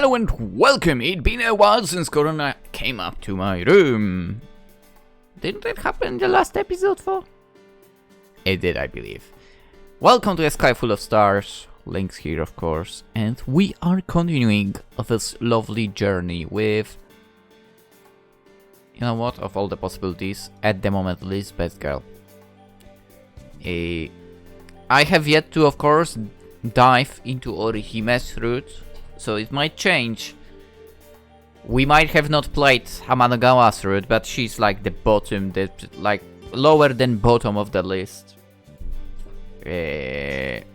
Hello and welcome. It's been a while since Korona came up to my room. Didn't that happen in the last episode for? It did, I believe. Welcome to a sky full of stars. Lynx here, of course. And we are continuing this lovely journey with... You know what? Of all the possibilities, at the moment, least best girl. I have yet to, of course, dive into Orihime's route, so it might change. We might have not played Hamanagawa's route, but she's like the bottom, like lower than bottom of the list. And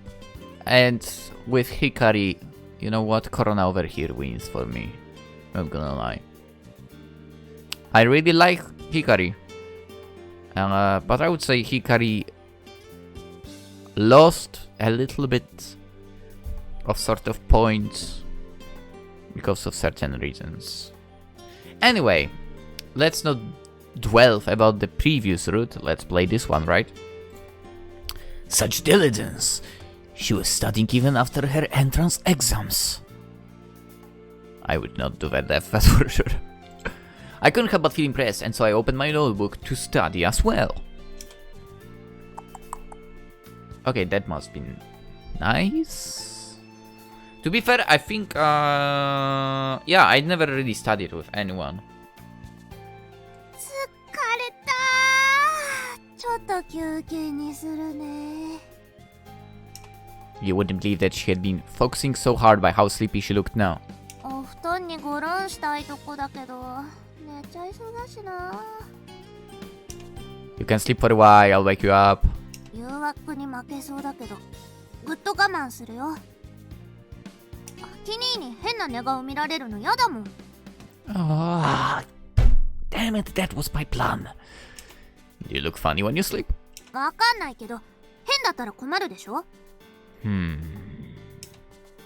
with Hikari, you know what? Korona over here wins for me. Not gonna lie. I really like Hikari, but I would say Hikari lost a little bit of sort of points because of certain reasons. Anyway, let's not dwell about the previous route. Let's play this one, right? Such diligence. She was studying even after her entrance exams. I would not do that, that's for sure. I couldn't help but feel impressed, and so I opened my notebook to study as well. Okay, that must be nice. To be fair, I think, yeah, I never really studied with anyone. You wouldn't believe that she had been focusing so hard by how sleepy she looked now. You can sleep for a while, I'll wake you up. Oh, damn it, that was my plan. You look funny when you sleep.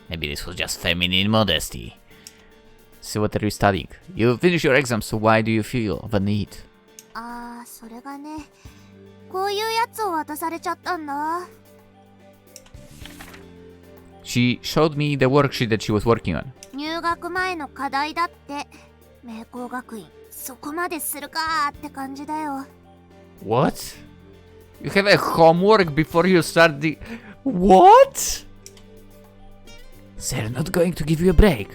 Maybe this was just feminine modesty. So what are you studying? You finished your exam, so why do you feel the need? She showed me the worksheet that she was working on. What? You have a homework before you start the... What? They're not going to give you a break.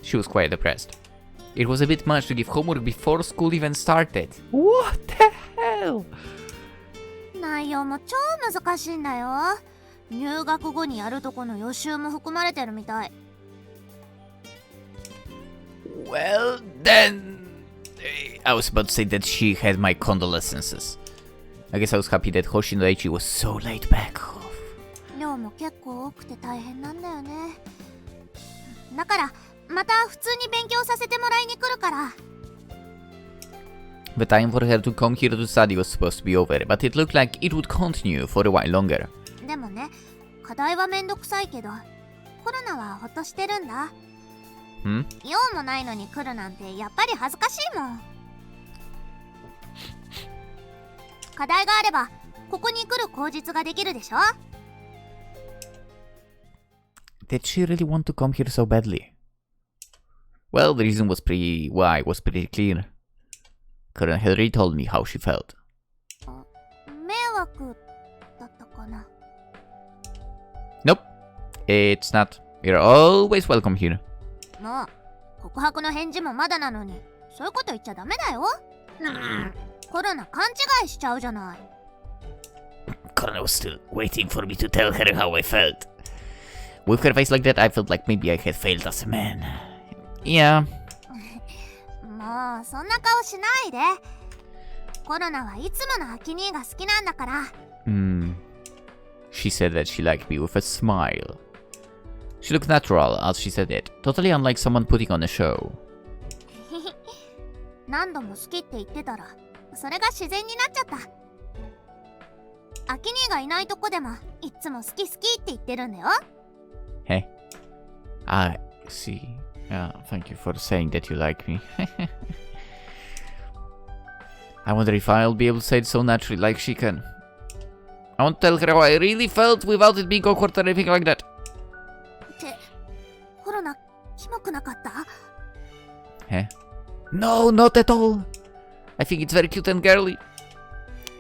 She was quite depressed. It was a bit much to give homework before school even started. What the hell? Well, then... I was about to say that she had my condolences. I guess I was happy that Hoshino was so laid back. The time for her to come here to study was supposed to be over, but it looked like it would continue for a while longer. Did she really want to come here so badly? Well, the reason was pretty clear. Korona had already told me how she felt. Nope, it's not. You're always welcome here. Korona was still waiting for me to tell her how I felt. With her face like that, I felt like maybe I had failed as a man. Yeah. She said that she liked me with a smile. She looked natural as she said it, totally unlike someone putting on a show. Hey, I see. Yeah, thank you for saying that you like me. I wonder if I'll be able to say it so naturally like she can. I won't tell her how I really felt without it being awkward or anything like that. No, not at all. I think it's very cute and girly.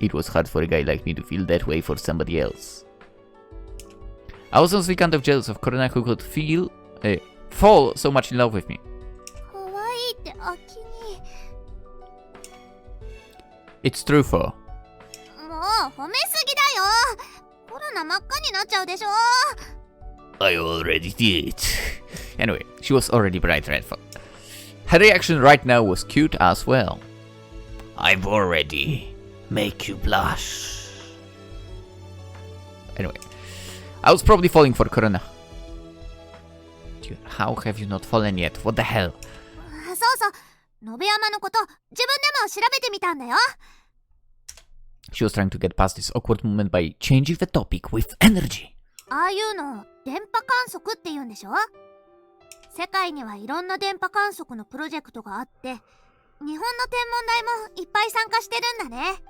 It was hard for a guy like me to feel that way for somebody else. I was honestly kind of jealous of Korona who could fall so much in love with me. It's true for. I already did. Anyway, she was already bright red. Her reaction right now was cute as well. I've already make you blush. Anyway, I was probably falling for Korona. Dude, how have you not fallen yet? What the hell? She was trying to get past this awkward moment by changing the topic with energy. ああいうの電波観測って言うんでしょ？世界にはいろんな電波観測のプロジェクトがあって、日本の天文台もいっぱい参加してるんだね。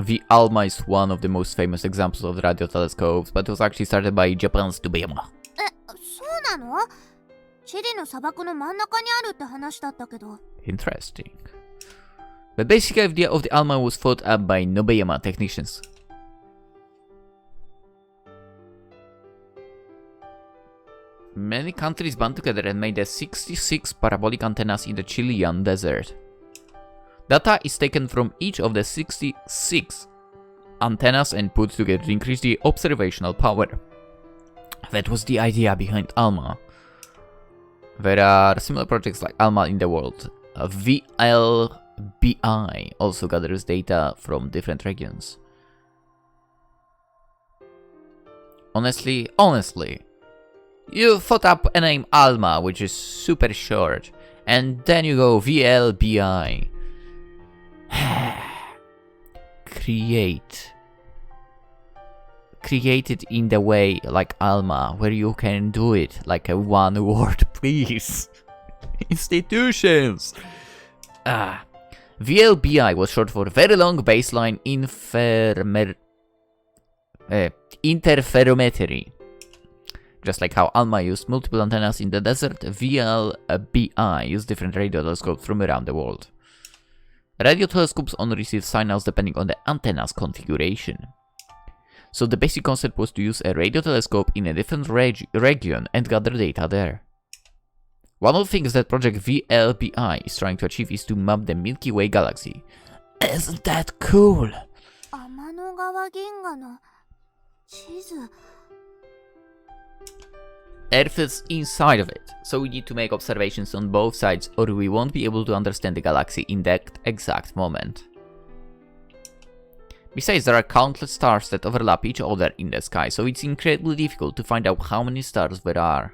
The ALMA is one of the most famous examples of radio telescopes, but it was actually started by Japan's Nobayama. そうなの？チリの砂漠の真ん中にあるって話だったけど。Interesting. The basic idea of the ALMA was thought up by Nobayama technicians. Many countries band together and made the 66 parabolic antennas in the Chilean desert. Data is taken from each of the 66 antennas and put together to increase the observational power. That was the idea behind ALMA. There are similar projects like ALMA in the world. VLBI also gathers data from different regions. Honestly, you thought up a name ALMA, which is super short, and then you go VLBI. Create it in the way like ALMA, where you can do it like a one word, please. Institutions. VLBI was short for Very Long Baseline Interferometry. Just like how ALMA used multiple antennas in the desert, VLBI used different radio telescopes from around the world. Radio telescopes only receive signals depending on the antenna's configuration. So the basic concept was to use a radio telescope in a different region and gather data there. One of the things that Project VLBI is trying to achieve is to map the Milky Way galaxy. Isn't that cool? 天の川銀河の地図。Earth is inside of it, so we need to make observations on both sides or we won't be able to understand the galaxy in that exact moment. Besides, there are countless stars that overlap each other in the sky, so it's incredibly difficult to find out how many stars there are.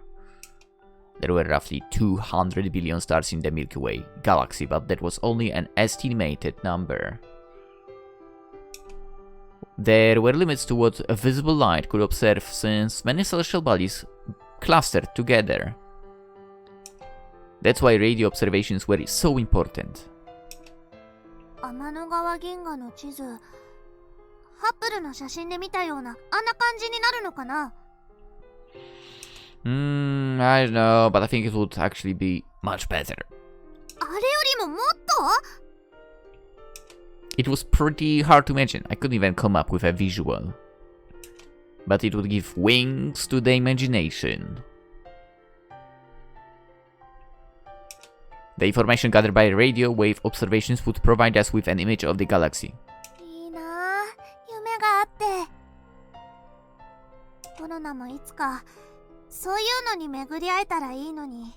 There were roughly 200 billion stars in the Milky Way galaxy, but that was only an estimated number. There were limits to what a visible light could observe since many celestial bodies clustered together. That's why radio observations were so important. 天の川銀河の地図、ハッブルの写真で見たようなあんな感じになるのかな？ I don't know, but I think it would actually be much better. あれよりももっと？ It was pretty hard to imagine. I couldn't even come up with a visual. But it would give wings to the imagination. The information gathered by radio wave observations would provide us with an image of the galaxy. いいなあ、夢があって。コロナもいつかそういうのに巡り会えたらいいのに。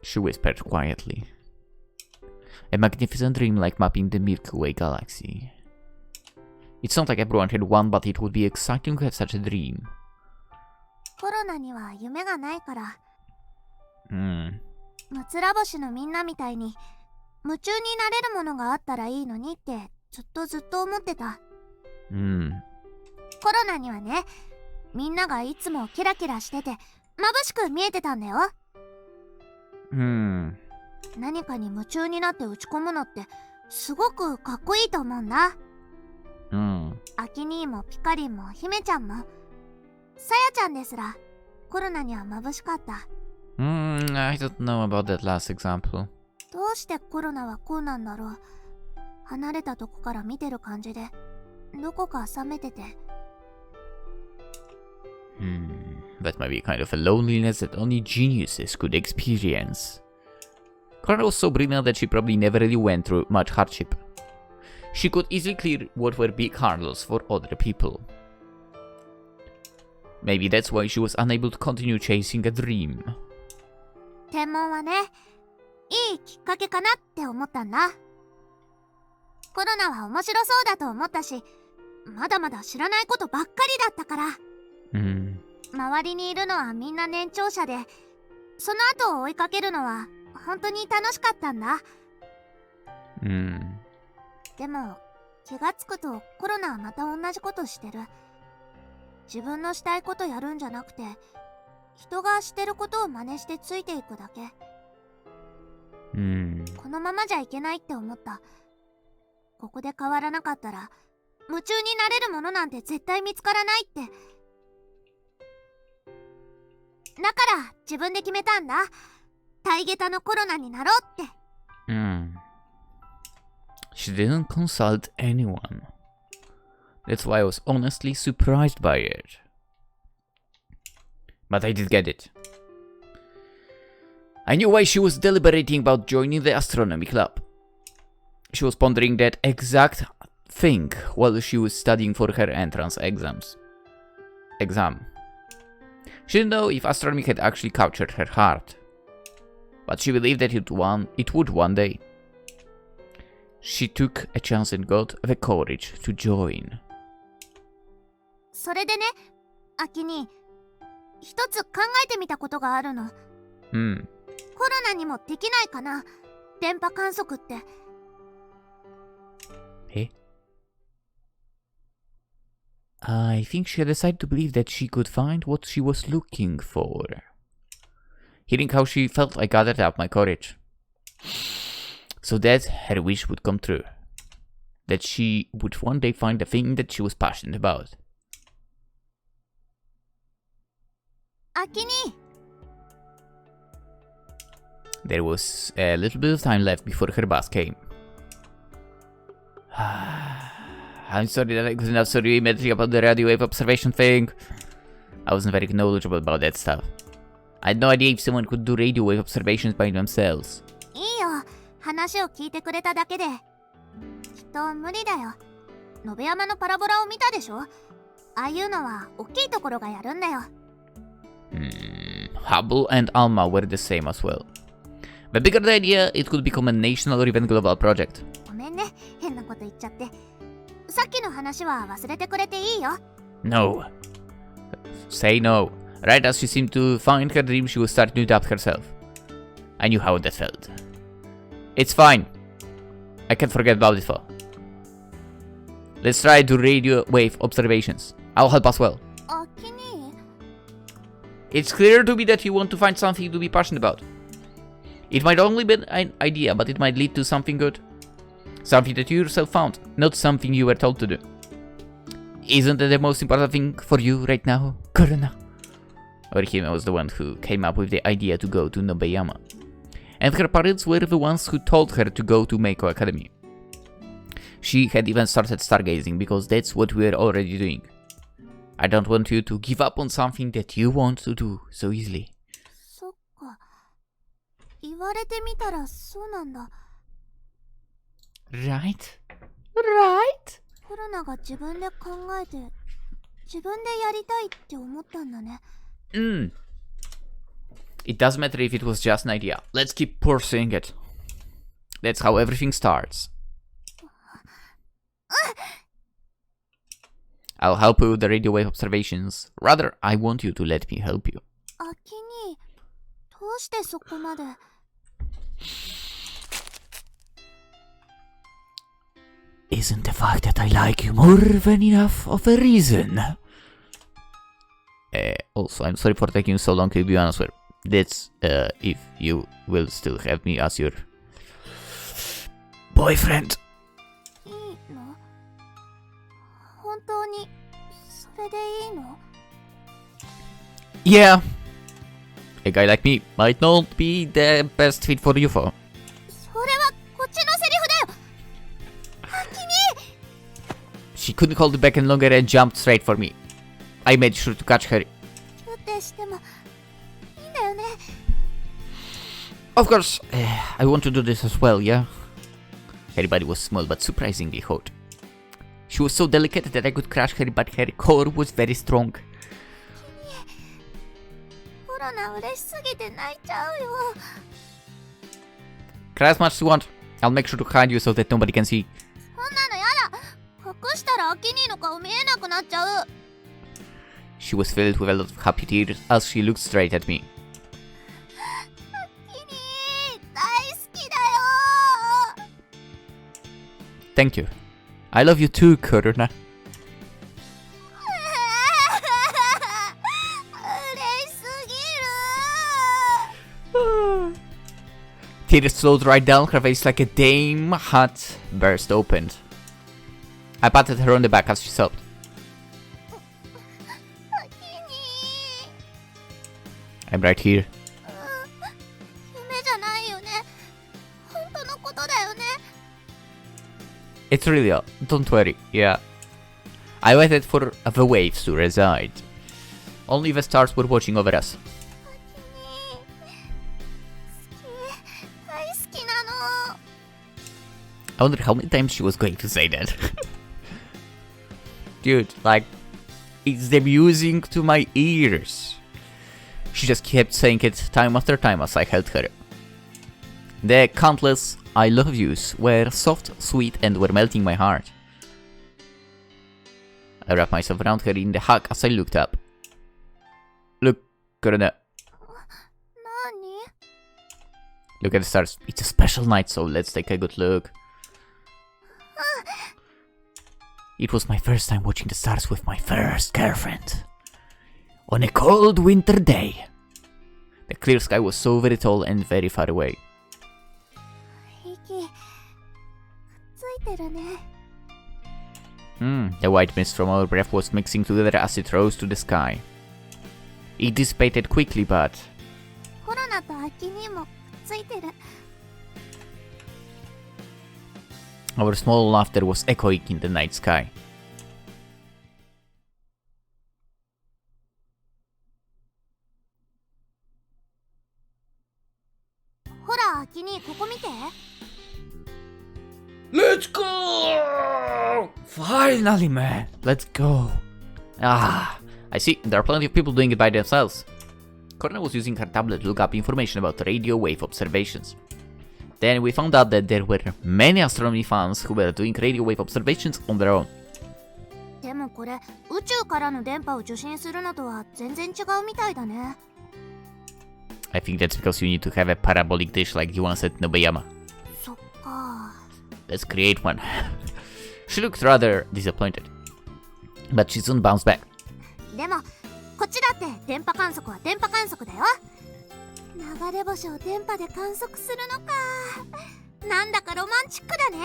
She whispered quietly. A magnificent dream like mapping the Milky Way galaxy. It's not like everyone had one, but it would be exciting to have such a dream. コロナには夢がないから。むつら星のみんなみたいに夢中になれるものがあったらいいのにってずっと思ってた。コロナにはね、みんながいつもキラキラしてて眩しく見えてたんだよ。何かに夢中になって打ち込むのってすごくかっこいいと思うんだ。アキ兄もピカリンも姫ちゃんもさやちゃんですらコロナには眩しかった。I don't know about that last example. どうしてコロナはこうなんだろう。離れたとこから見てる感じで、どこか冷めてて。That might be kind of a loneliness that only geniuses could experience. Korona was so brilliant that she probably never really went through much hardship. She could easily clear what were big hurdles for other people. Maybe that's why she was unable to continue chasing a dream. 天文はね、いいきっかけかなって思ったんだ。コロナは面白そうだと思ったし、まだまだ知らないことばっかりだったから。周りにいるのはみんな年長者で、その後を追いかけるのは本当に楽しかったんだ。でも気がつくとコロナはまた同じことしてる。自分のしたいことやるんじゃなくて、人がしてることを真似してついていくだけ。このままじゃいけないって思った。ここで変わらなかったら夢中になれるものなんて絶対見つからないって。だから自分で決めたんだ。タイゲタのコロナになろうって。She didn't consult anyone. That's why I was honestly surprised by it. But I did get it. I knew why she was deliberating about joining the astronomy club. She was pondering that exact thing while she was studying for her entrance exam. She didn't know if astronomy had actually captured her heart, but she believed that it would one day. She took a chance and got the courage to join. それでね、アキに一つ考えてみたことがあるの。コロナにもできないかな、電波観測って。I think she had decided to believe that she could find what she was looking for. Hearing how she felt, I gathered up my courage. So that her wish would come true. That she would one day find the thing that she was passionate about. Akini! There was a little bit of time left before her bus came. I'm sorry that I couldn't answer you immediately about the radio wave observation thing. I wasn't very knowledgeable about that stuff. I had no idea if someone could do radio wave observations by themselves. いいよ、話を聞いてくれただけで。きっと無理だよ。野辺山のパラボラを見たでしょ。ああいうのは大きいところがやるんだよ。Hubble and Alma were the same as well. The bigger the idea, it could become a national or even global project. ごめんね、変なこと言っちゃって。さっきの話は忘れてくれていいよ。No. Say no. Right as she seemed to find her dream, she was starting to doubt herself. I knew how that felt. It's fine. I can't forget about it for. Let's try to radio wave observations. I'll help as well. Akini. It's clear to me that you want to find something to be passionate about. It might only be an idea, but it might lead to something good. Something that you yourself found, not something you were told to do. Isn't that the most important thing for you right now, Korona? Orihime was the one who came up with the idea to go to Nobeyama. And her parents were the ones who told her to go to Meiko Academy. She had even started stargazing because that's what we were already doing. I don't want you to give up on something that you want to do so easily. そっか。言われてみたらそうなんだ。Right? コロナが自分で考えて、自分でやりたいって思ったんだね。It doesn't matter if it was just an idea. Let's keep pursuing it. That's how everything starts. I'll help you with the radio wave observations. Rather, I want you to let me help you. アキに、どうしてそこまで。Isn't the fact that I like you more than enough of a reason? Also, I'm sorry for taking so long to give you an answer. That's if you will still have me as your boyfriend. いいの？本当にそれでいいの？ Yeah. a guy like me might not be the best fit for UFO. それはこっちのセリフだよ。君。 She couldn't hold it back any longer and jumped straight for me. I made sure to catch her. キュってしてもいいんだよね。Of course, I want to do this as well, yeah? Her body was small but surprisingly hot. She was so delicate that I could crush her, but her core was very strong. コロナ嬉しすぎて泣いちゃうよ。Cry as much as you want. I'll make sure to hide you so that nobody can see. そんなのやだ。隠したらアキニーの顔見えなくなっちゃう。She was filled with a lot of happy tears as she looked straight at me. アキニー、大好きだよ。Thank you. I love you too, Korona. 嬉しすぎる。 Tears flowed right down her face like a dame heart burst opened. I patted her on the back as she sobbed. アキニ I'm right here. ー。夢じゃないよね。本当のことだよね。It's real. Don't worry. Yeah. I waited for the waves to reside. Only the stars were watching over us. アキニー。大好きなの。 I wonder how many times she was going to say that. Dude, like, it's amusing to my ears. She just kept saying it time after time as I held her. The countless I love yous were soft, sweet, and were melting my heart. I wrapped myself around her in the hug as I looked up. Look, Korona. 何？ Look at the stars. It's a special night, so let's take a good look. It was my first time watching the stars with my first girlfriend. On a cold winter day. The clear sky was so very tall and very far away. 息くっついてるね。The white mist from our breath was mixing together as it rose to the sky. It dissipated quickly, but コロナとアキニーもくっついてる。 our small laughter was echoing in the night sky. ほら、アキニー、ここ見て。Let's go! Finally, man. Let's go. Ah, I see. There are plenty of people doing it by themselves. Korona was using her tablet to look up information about radio wave observations. Then we found out that there were many astronomy fans who were doing radio wave observations on their own. でもこれ、宇宙からの電波を受信するのとは全然違うみたいだね。I think that's because you need to have a parabolic dish like the ones at Nobayama. そっか。 Let's create one. She looked rather disappointed. But she soon bounced back. でも、こっちだって電波観測は電波観測だよ。流れ星を電波で観測するのか。なんだかロマンチックだね。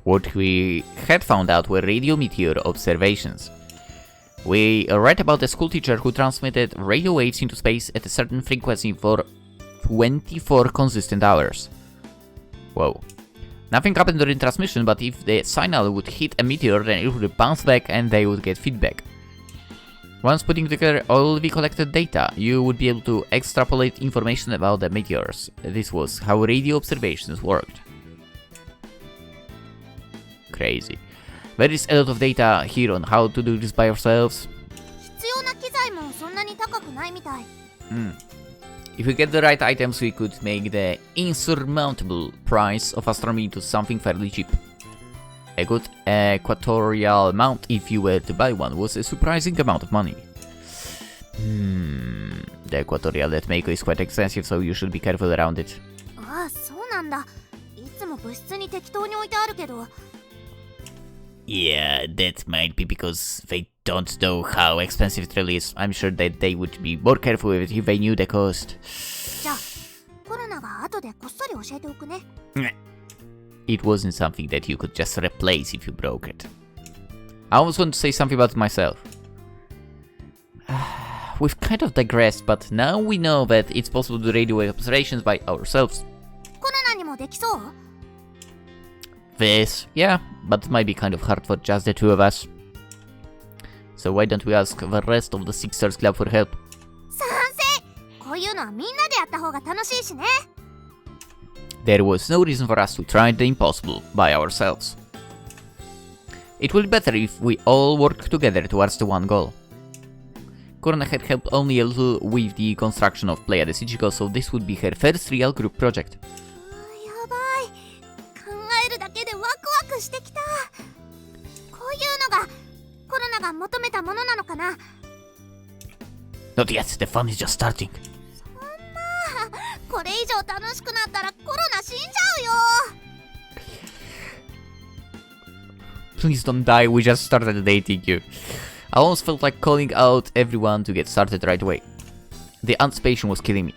What we had found out were radio meteor observations. We read about a school teacher who transmitted radio waves into space at a certain frequency for 24 consistent hours. Whoa. Nothing happened during transmission, but if the signal would hit a meteor, then it would bounce back and they would get feedback. Once putting together all the collected data, you would be able to extrapolate information about the meteors. This was how radio observations worked. Crazy. There is a lot of data here on how to do this by yourselves. 必要な機材もそんなに高くないみたい。If we get the right items, we could make the insurmountable price of astronomy into something fairly cheap. A good equatorial mount, if you were to buy one, was a surprising amount of money. The equatorial that Meiko is quite expensive, so you should be careful around it. ああ、そうなんだ。いつも物質に適当に置いてあるけど。Yeah, that might be because they don't know how expensive it really is. I'm sure that they would be more careful with it if they knew the cost. じゃあ、コロナが後でこっそり教えておくね。It wasn't something that you could just replace if you broke it. I almost want to say something about myself. we've kind of digressed, but now we know that it's possible to do radio wave observations by ourselves. コロナにもできそう？ This, yeah, but it might be kind of hard for just the two of us. So why don't we ask the rest of the Six Stars Club for help? 賛成！こういうのはみんなでやった方が楽しいしね。There was no reason for us to try the impossible by ourselves. It would be better if we all worked together towards the one goal. Korona had helped only a little with the construction of Playa de Sichico, so this would be her first real group project. やばい。考えるだけでワクワクしてきた。こういうのがコロナが求めたものなのかな。 Not yet, the fun is just starting. そんな、これ以上楽しくなったらコロナ死んじゃうよ。 Please don't die, we just started dating you. I almost felt like calling out everyone to get started right away. The anticipation was killing me.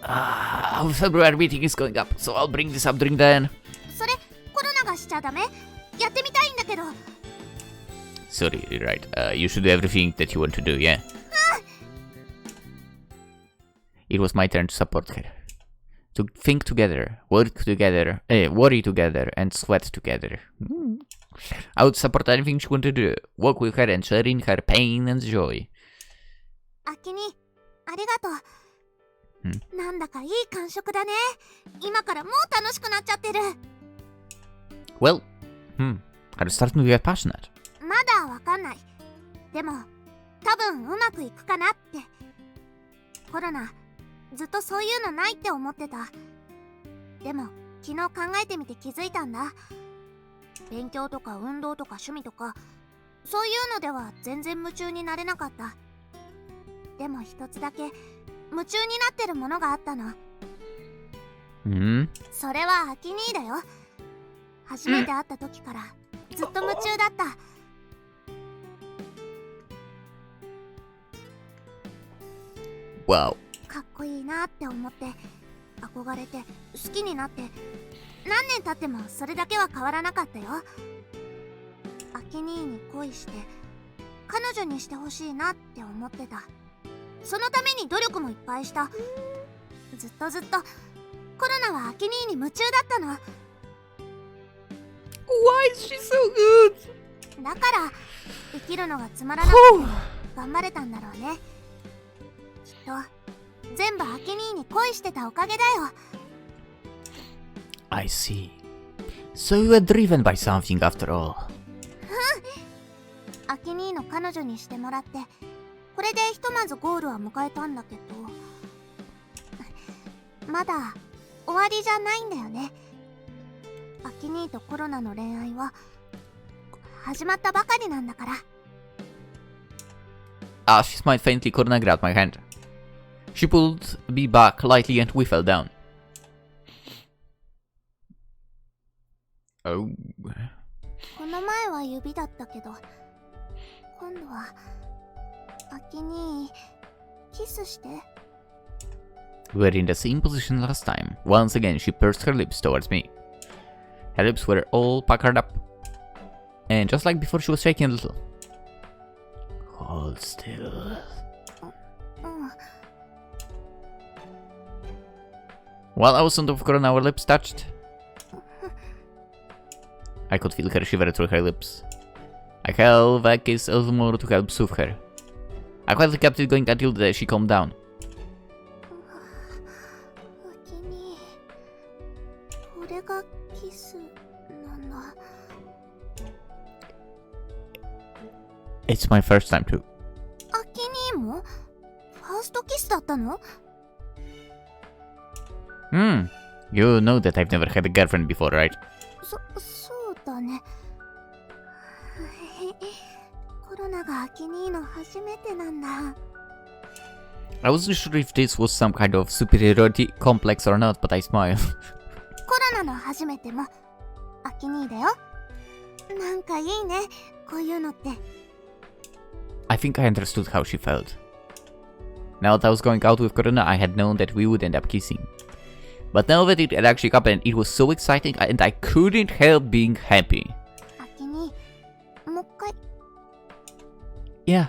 Our February meeting is going up, so I'll bring this up during then. それ、コロナがしちゃダメ？やってみたいんだけど。 Sorry, you're right. You should do everything that you want to do, yeah? It was my turn to support her. To think together, worry together, and sweat together. I would support anything she wanted to do. Walk with her and share in her pain and joy. あきに、ありがとう。なんだかいい感触だね。今からもう楽しくなっちゃってる。Well, I'm starting to get passionate. まだわかんない。でも、多分うまくいくかなって。コロナ、ずっとそういうのないって思ってた。でも、昨日考えてみて気づいたんだ。勉強とか運動とか趣味とか、そういうのでは全然夢中になれなかった。でも一つだけ夢中になってるものがあったの。それはアキ兄だよ。初めて会った時からずっと夢中だった。Wow. かっこいいなって思って、憧れて、好きになって、何年経ってもそれだけは変わらなかったよ。アキ兄に恋して、彼女にしてほしいなって思ってた。そのために努力もいっぱいした。ずっとずっと、コロナはアキ兄に夢中だったの。Why is she so good? だから、生きるのがつまらなくて、頑張れたんだろうね。きっと、全部アキ兄に恋してたおかげだよ。I see. So you were driven by something after all. アキ兄の彼女にしてもらって、これでひとまずゴールは迎えたんだけど、まだ終わりじゃないんだよね。アキ兄とコロナの恋愛は始まったばかりなんだから。She smiled faintly. Korona grabbed my hand. She pulled me back lightly and we fell down. Oh. この前は指だったけど、今度はアキ兄キスして。We were in the same position last time. Once again, she pursed her lips towards me. Her lips were all puckered up. And just like before, she was shaking a little. Hold still. While I was on top of Korona, our lips touched. I could feel her shiver through her lips. I held back kiss a little more to help soothe her. I quietly kept it going until she calmed down. It's my first time too. アキ兄もファーストキスだったの? You know that I've never had a girlfriend before, right? そうだね。コロナがアキ兄の初めてなんだ。I wasn't sure if this was some kind of superiority complex or not, but I smiled. コロナの初めてもアキ兄だよ。なんかいいね、こういうのって。I think I understood how she felt. Now that I was going out with Korona, I had known that we would end up kissing. But now that it had actually happened, it was so exciting and I couldn't help being happy. アキ兄、もう一回。Yeah.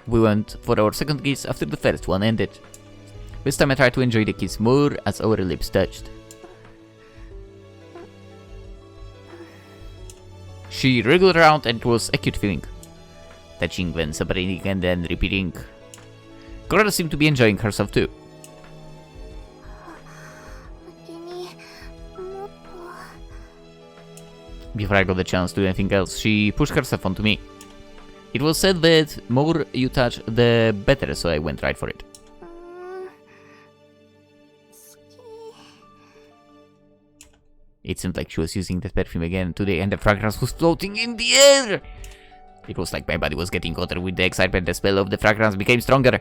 We went for our second kiss after the first one ended. This time I tried to enjoy the kiss more as our lips touched. She wriggled around and it was a cute feeling. Touching, then separating, and then repeating. Korona seemed to be enjoying herself too. Before I got the chance to do anything else, she pushed herself onto me. It was said that more you touch, the better, so I went right for it. It seemed like she was using that perfume again today, and the fragrance was floating in the air! It was like my body was getting hotter with the excitement. The smell of the fragrance became stronger.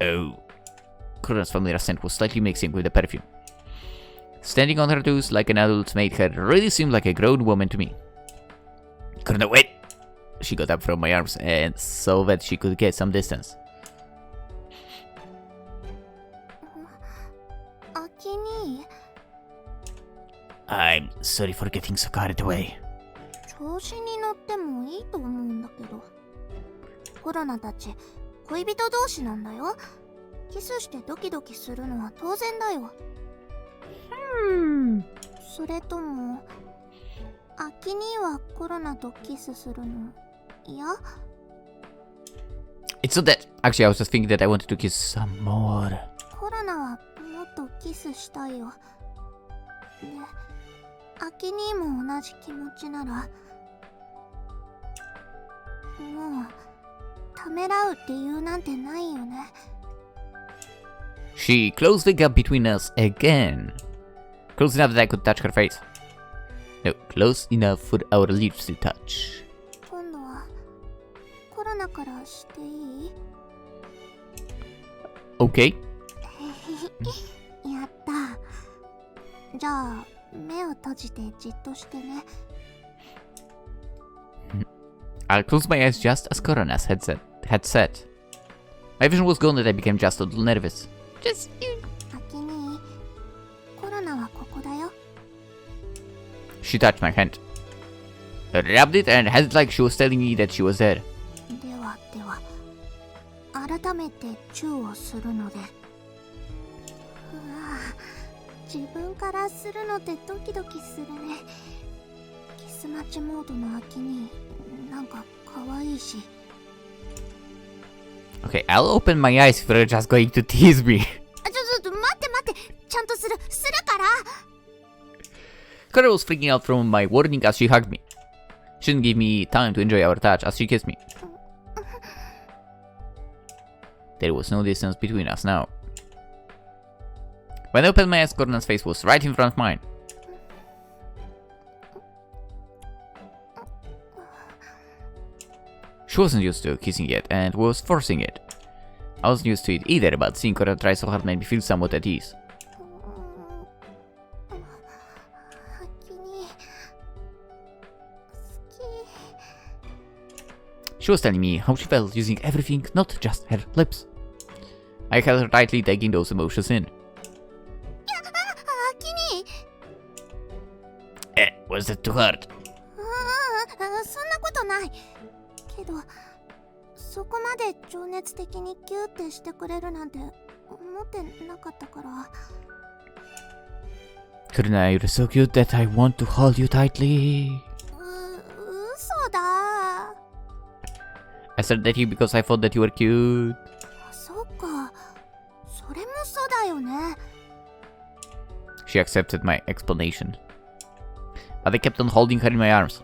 Oh. Korona's familiar scent was slightly mixing with the perfume. Standing on her toes like an adult made her really seem like a grown woman to me. Korona, wait! She got up from my arms and so that she could get some distance. I'm sorry for getting so carried away. 調子に乗ってもいいと思うんだけど。コロナたち恋人同士なんだよ。キスしてドキドキするのは当然だよ。それともアキ兄はコロナとキスするの嫌？ It's not that. Actually, I was just thinking that I wanted to kiss some more. コロナはもっとキスしたいよ。で、アキ兄も同じ気持ちなら、もうためらう理由なんてないよね。She closed the gap between us again. Close enough that I could touch her face. No, close enough for our lips to touch. 今度はコロナからしていい？ Okay. やった。じゃあ目を閉じてじっとしてね。I'll close my eyes just as Korona's had said. My vision was gone and I became just a little nervous. Just you. アキ兄、コロナはここだよ。She touched my hand. I rubbed it and had it like she was telling me that she was there. では、改めてチューをするので。自分からするのってドキドキするね。キスマッチモードのアキ兄、なんか可愛いし。Okay, I'll open my eyes if you're just going to tease me. ちょっと待って。ちゃんとするから。Korona was freaking out from my warning as she hugged me. She didn't give me time to enjoy our touch as she kissed me. There was no distance between us now. When I opened my eyes, Korona's face was right in front of mine. She wasn't used to kissing yet and was forcing it. I wasn't used to it either, but seeing Korona try so hard made me feel somewhat at ease. She was telling me how she felt using everything, not just her lips. I held her tightly, taking those emotions in. Was that too hard? そんなことない。けど、そこまで情熱的にキューってしてくれるなんて思ってなかったから。Korona, you're so cute that I want to hold you tightly. 嘘だ。I said that to you because I thought that you were cute. そっか。それもそうだよね。She accepted my explanation. But I kept on holding her in my arms.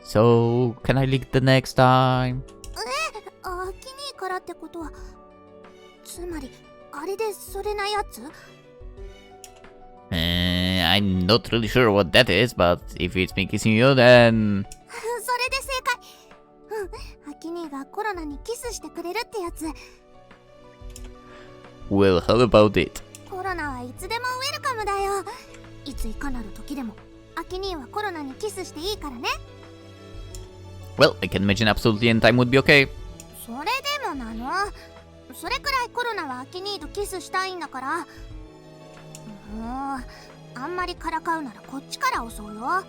So, can I lick the next time? アキ兄からってことは、つまり、あれでそれなやつ？ I'm not really sure what that is, but if it's me kissing you, then... それで正解。アキ兄がコロナにキスしてくれるってやつ。Well, how about it? コロナはいつでもウェルカムだよ。いついかなる時でも。アキ兄はコロナにキスしていいからね。Well, I can imagine absolutely any time would be okay. それでもなの？それくらいコロナはアキ兄とキスしたいんだから。もう、あんまりからかうならこっちから襲うよ。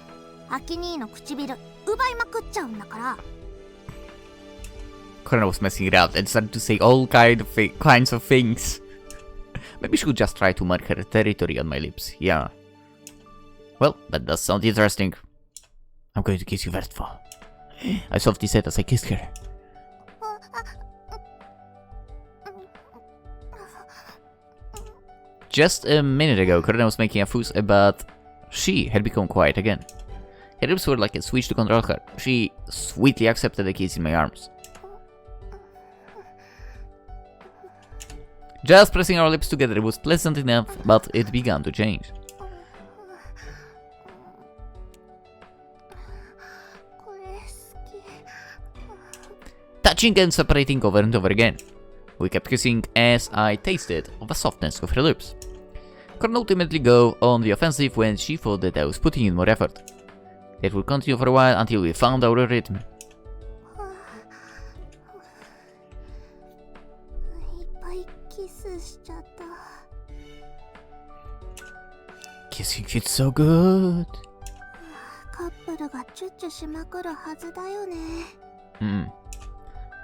アキ兄の唇奪いまくっちゃうんだから。Korona was messing around and started to say all kinds of things. Maybe she could just try to mark her territory on my lips, yeah. Well, that does sound interesting. I'm going to kiss you first, Fall. I softly said as I kissed her. Just a minute ago, Korona was making a fuss, but she had become quiet again. Her lips were like a switch to control her. She sweetly accepted the kiss in my arms. Just pressing our lips together was pleasant enough, but it began to change. Touching and separating over and over again. We kept kissing as I tasted of the softness of her lips. Could ultimately go on the offensive when she thought that I was putting in more effort. It would continue for a while until we found our rhythm. Kissing feels so good.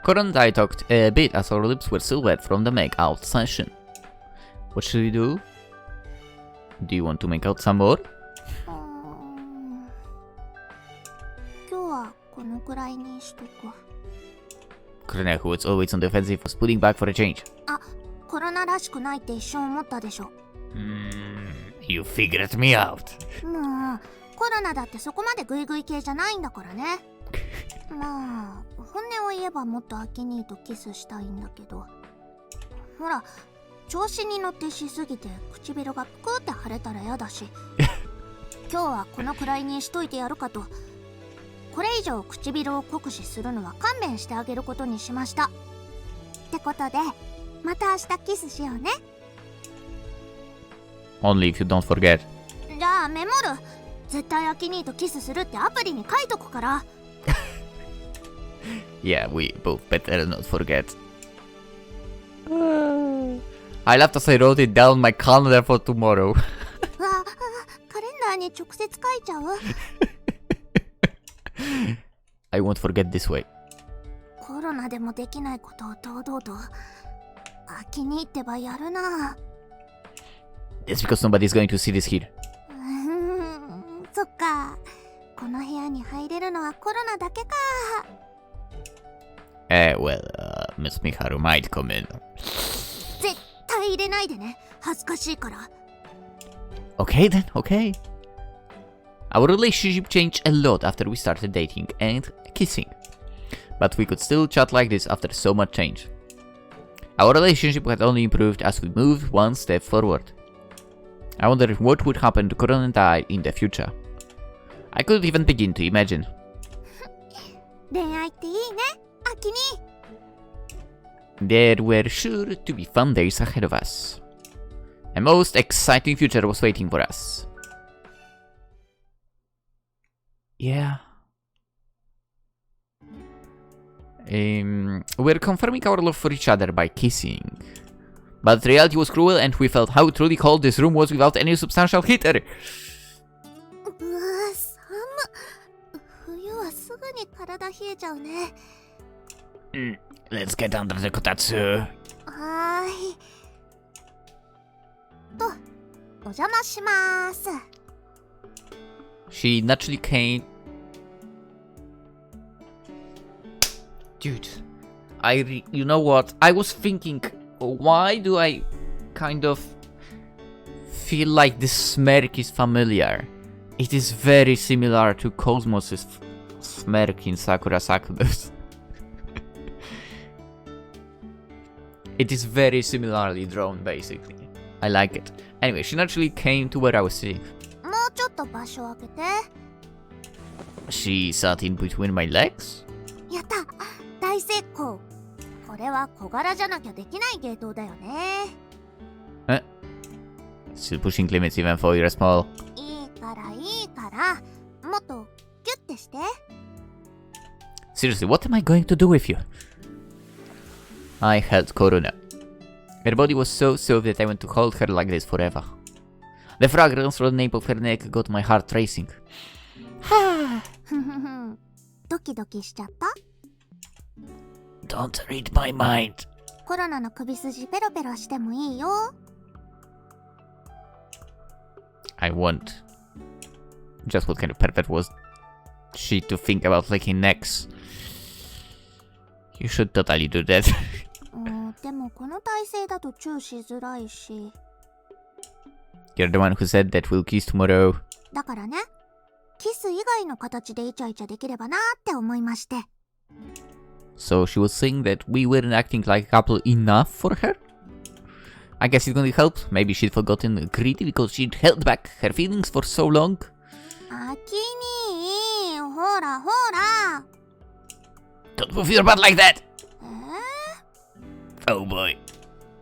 Korona and I talked a bit as our lips were still wet from the make-out session. What should we do? Do you want to make out some more? Korona, who was always on the offensive, was putting back for a change. You figured me out. コロナだってそこまでグイグイ系じゃないんだからね。まあ本音を言えばもっとアキ兄とキスしたいんだけど、ほら調子に乗ってしすぎて唇がぷくって腫れたらやだし今日はこのくらいにしといてやるかと。これ以上唇を酷使するのは勘弁してあげることにしました。ってことでまた明日キスしようね。 Only if you don't forget. じゃあメモる。絶対アキ兄とキスするってアプリに書いとくから。Yeah, we both better not forget. I laughed as I wrote it down my calendar for tomorrow. わあ、カレンダーに直接書いちゃう。I won't forget this way. コロナでもできないことを堂々と。アキ兄ってばやるな。It's because nobody's going to see this here. そっか。この部屋に入れるのはコロナだけか。Miss Miharu might come in. 絶対入れないでね。恥ずかしいから。Okay then, okay. Our relationship changed a lot after we started dating and kissing. But we could still chat like this after so much change. Our relationship had only improved as we moved one step forward. I wonder what would happen to Korona and I in the future. I couldn't even begin to imagine. 恋愛っていいね、アキ兄。There were sure to be fun days ahead of us. A most exciting future was waiting for us. Yeah. We're confirming our love for each other by kissing. But reality was cruel and we felt how truly cold this room was without any substantial heater. うわ、寒っ。冬はすぐに体冷えちゃうね。Let's get under the kotatsu. はーい。と、お邪魔しまーす。She naturally came. Dude, you know what? I was thinking, why do I kind of feel like this smirk is familiar? It is very similar to Cosmos's smirk in Sakura Sakudos. It is very similarly drawn, basically. I like it. Anyway, she naturally came to where I was sitting. もうちょっと場所空けて。She sat in between my legs? やった、大成功。これは小柄じゃなきゃできない芸当だよね。Still pushing limits even for you're small. いいからいいから、もっとギュッてして。Seriously, what am I going to do with you? I held Korona. Her body was so soft that I want to hold her like this forever. The fragrance from the nape of her neck got my heart racing. はぁ。ドキドキしちゃった？ Don't read my mind. コロナの首筋ペロペロしてもいいよ。I won't. Just what kind of pervert was she to think about licking necks? You should totally do that. でもこの体勢だとチューしづらいし。You're the one who said that we'll kiss tomorrow. だからね、キス以外の形でイチャイチャできればなって思いまして。So she was saying that we weren't acting like a couple enough for her? I guess it's gonna help. Maybe she'd forgotten greedy because she'd held back her feelings for so long. アキニー、ほらほら。Don't move your butt like that! Oh boy.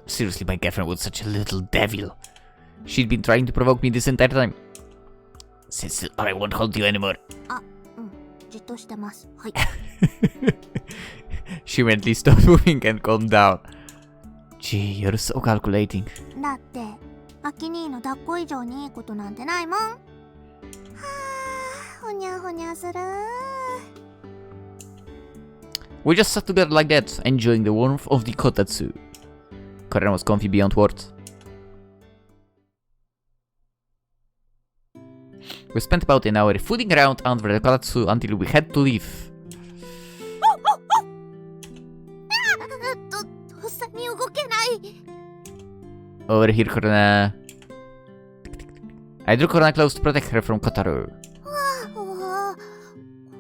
Seriously, my girlfriend was such a little devil. She'd been trying to provoke me this entire time. Sit still or I won't hold you anymore. じっとしてます。はい。She mentally stopped moving and calmed down. Gee, you're so calculating. だって、アキニーの抱っこ以上にいいことなんてないもん。はぁ、ほにゃほにゃする。We just sat together like that, enjoying the warmth of the kotatsu. Korona was comfy beyond words. We spent about an hour fooling around under the kotatsu until we had to leave. とっさに動けない。Over here, Korona. I drew Korona close to protect her from Kotaro. こ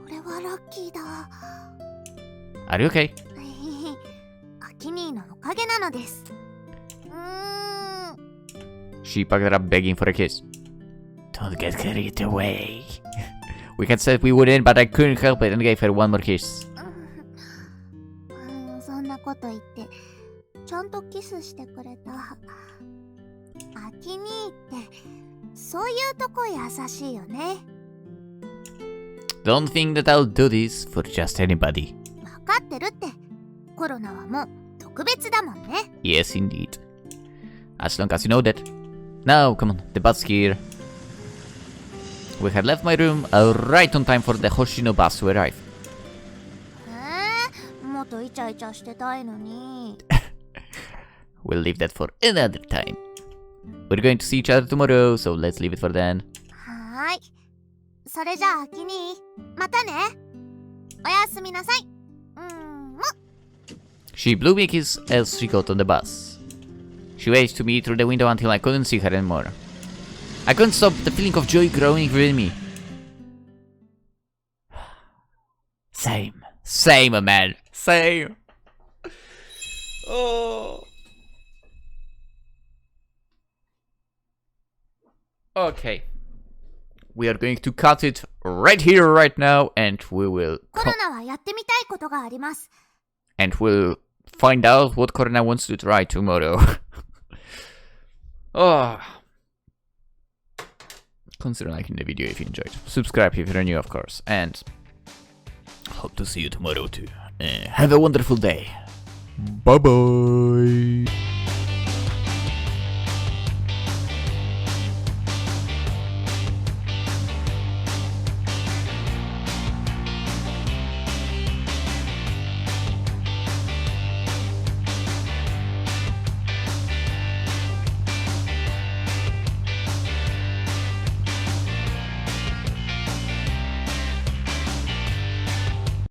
れはラッキーだ。Are you okay? アキニーのおかげなのです。She packed her up begging for a kiss. Don't get carried away. We had said we wouldn't, but I couldn't help it and gave her one more kiss. そんなこと言って、ちゃんとキスしてくれた。アキニーって、そういうとこ優しいよね。Don't think that I'll do this for just anybody. わかってるって。コロナはもう特別だもんね。Yes, indeed. As long as you know that. Now, come on, the bus's here. We had left my room right on time for the Hoshino bus to arrive. もっとイチャイチャしてたいのに。We'll leave that for another time. We're going to see each other tomorrow, so let's leave it for then. はーい。それじゃあ、アキニー、またね。おやすみなさい。She blew me a kiss as she got on the bus. She waved to me through the window until I couldn't see her anymore. I couldn't stop the feeling of joy growing within me. Same, man. Same. Oh. Okay. We are going to cut it right here, right now, and we will... コロナはやってみたいことがあります。And we'll find out what Korona wants to try tomorrow. Oh. Consider liking the video if you enjoyed. Subscribe if you're new, of course. And hope to see you tomorrow too. Have a wonderful day. Bye bye.